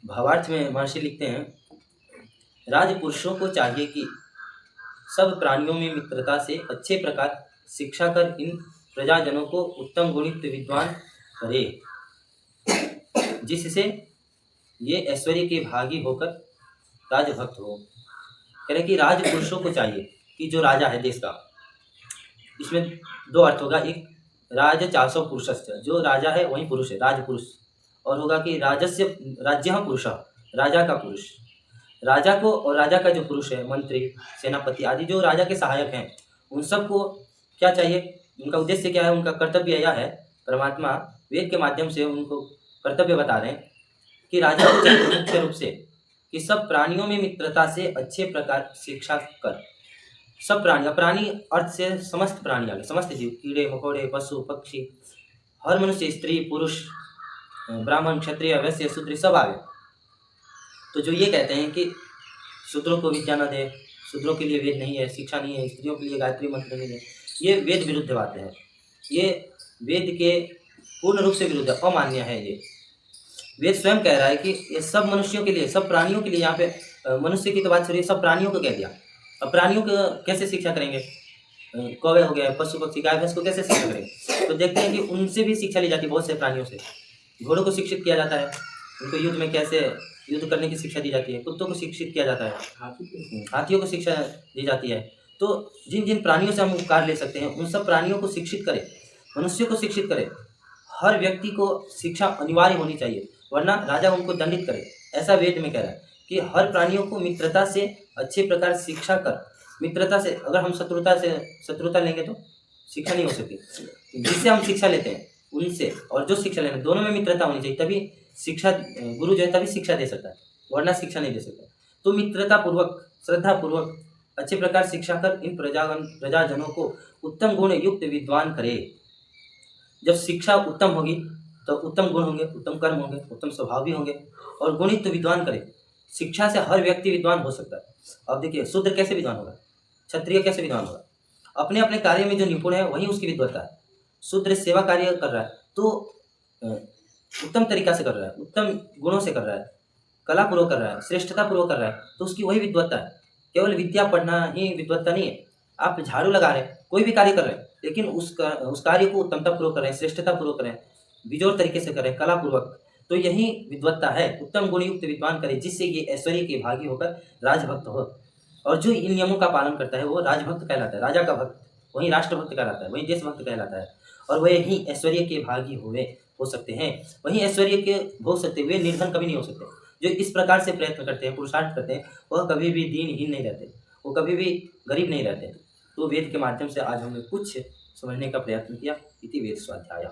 भावार्थ में महर्षि लिखते हैं, राजपुरुषों को चाहिए कि सब प्राणियों में मित्रता से अच्छे प्रकार शिक्षा कर इन प्रजाजनों को उत्तम गुणित विद्वान करे, जिससे ये ऐश्वर्य के भागी होकर राजभक्त हो। कह रहे कि राजपुरुषों को चाहिए कि जो राजा है देश का, इसमें दो अर्थ होगा। एक राज चासो पुरुषस्य, जो राजा है वही पुरुष है, राजपुरुष। और होगा कि राजस्य राज्य पुरुष, राजा का पुरुष। राजा को और राजा का जो पुरुष है, मंत्री, सेनापति आदि जो राजा के सहायक हैं, उन सबको क्या चाहिए, उनका उद्देश्य क्या है, उनका कर्तव्य यह है। परमात्मा वेद के माध्यम से उनको कर्तव्य बता रहे हैं कि राजा को चाहिए मुख्य रूप से कि सब प्राणियों में मित्रता से अच्छे प्रकार शिक्षा कर। सब प्राणी अर्थ से समस्त प्राणी आ गए, समस्त जीव, कीड़े मकोड़े, पशु पक्षी, हर मनुष्य, स्त्री पुरुष, ब्राह्मण क्षत्रिय वैश्य शूद्र सब आ गए। तो जो ये कहते हैं कि शूद्रों को विद्या न दे, शूद्रों के लिए वेद नहीं है, शिक्षा नहीं है, स्त्रियों के लिए गायत्री मंत्र नहीं है, ये वेद विरुद्ध बातें हैं। ये वेद के पूर्ण रूप से विरुद्ध, अमान्य है। ये वेद स्वयं कह रहा है कि ये सब मनुष्यों के लिए, सब प्राणियों के लिए, यहाँ पे मनुष्य की तो बात छोड़िए, सब प्राणियों को कह दिया। अब प्राणियों को कैसे शिक्षा करेंगे, कौवे हो गया, पशु पक्षी, गाय भैंस को कैसे शिक्षा करेंगे? तो देखते हैं कि उनसे भी शिक्षा ली जाती है, बहुत से प्राणियों से। घोड़ों को शिक्षित किया जाता है, उनको युद्ध में कैसे युद्ध करने की शिक्षा दी जाती है। कुत्तों को शिक्षित किया जाता है, हाथियों को शिक्षा दी जाती है। तो जिन जिन प्राणियों से हम उपकार ले सकते हैं, उन सब प्राणियों को शिक्षित करें, मनुष्य को शिक्षित करें। हर व्यक्ति को शिक्षा अनिवार्य होनी चाहिए, वरना राजा उनको दंडित करे। ऐसा वेद में कह रहा है कि हर प्राणियों को मित्रता से अच्छे प्रकार शिक्षा कर। मित्रता से, अगर हम शत्रुता लेंगे तो शिक्षा नहीं हो सकती। जिससे हम शिक्षा लेते हैं उनसे और जो शिक्षा लेना, दोनों में मित्रता होनी चाहिए, तभी शिक्षा, गुरु जो है तभी शिक्षा दे सकता है, वरना शिक्षा नहीं दे सकता। तो मित्रता पूर्वक, श्रद्धा पूर्वक अच्छे प्रकार शिक्षा कर इन प्रजाजनों को उत्तम गुण युक्त विद्वान करे। जब शिक्षा उत्तम होगी तो उत्तम गुण होंगे, उत्तम कर्म होंगे, उत्तम स्वभाव भी होंगे, और गुणित तो विद्वान करे। शिक्षा से हर व्यक्ति विद्वान हो सकता है। अब देखिए, शूद्र कैसे विद्वान होगा, क्षत्रिय कैसे विद्वान होगा? अपने अपने कार्य में जो निपुण है वही उसकी विद्वत्ता है। शूद्र सेवा कार्य कर रहा है तो उत्तम तरीका से कर रहा है, उत्तम गुणों से कर रहा है, कलापूर्वक कर रहा है, श्रेष्ठतापूर्वक कर रहा है, तो उसकी वही विद्वत्ता है। केवल विद्या पढ़ना ही विद्वत्ता नहीं है। आप झाड़ू लगा रहे हैं, कोई भी कार्य कर रहे हैं, लेकिन उस कार्य को उत्तमतापूर्वक कर रहे हैं, श्रेष्ठतापूर्वक कर रहे हैं, बिजोर तरीके से कर रहे हैं, कलापूर्वक, तो यही विद्वत्ता है। उत्तम गुणयुक्त विद्वान करे, जिससे ये ऐश्वर्य के भागी होकर राजभक्त हो। और जो इन नियमों का पालन करता है वो राजभक्त कहलाता है, राजा का भक्त, वही राष्ट्रभक्त कहलाता है, वही देशभक्त कहलाता है। और वही ऐश्वर्य के भागी हो सकते हैं, वही ऐश्वर्य के भोग सकते हुए निर्धन कभी नहीं हो सकते। जो इस प्रकार से प्रयत्न करते हैं, पुरुषार्थ करते हैं, वह कभी भी दीनहीन नहीं रहते, वो कभी भी गरीब नहीं रहते। तो वेद के माध्यम से आज हमने कुछ समझने का प्रयत्न किया। इति वेद स्वाध्याय।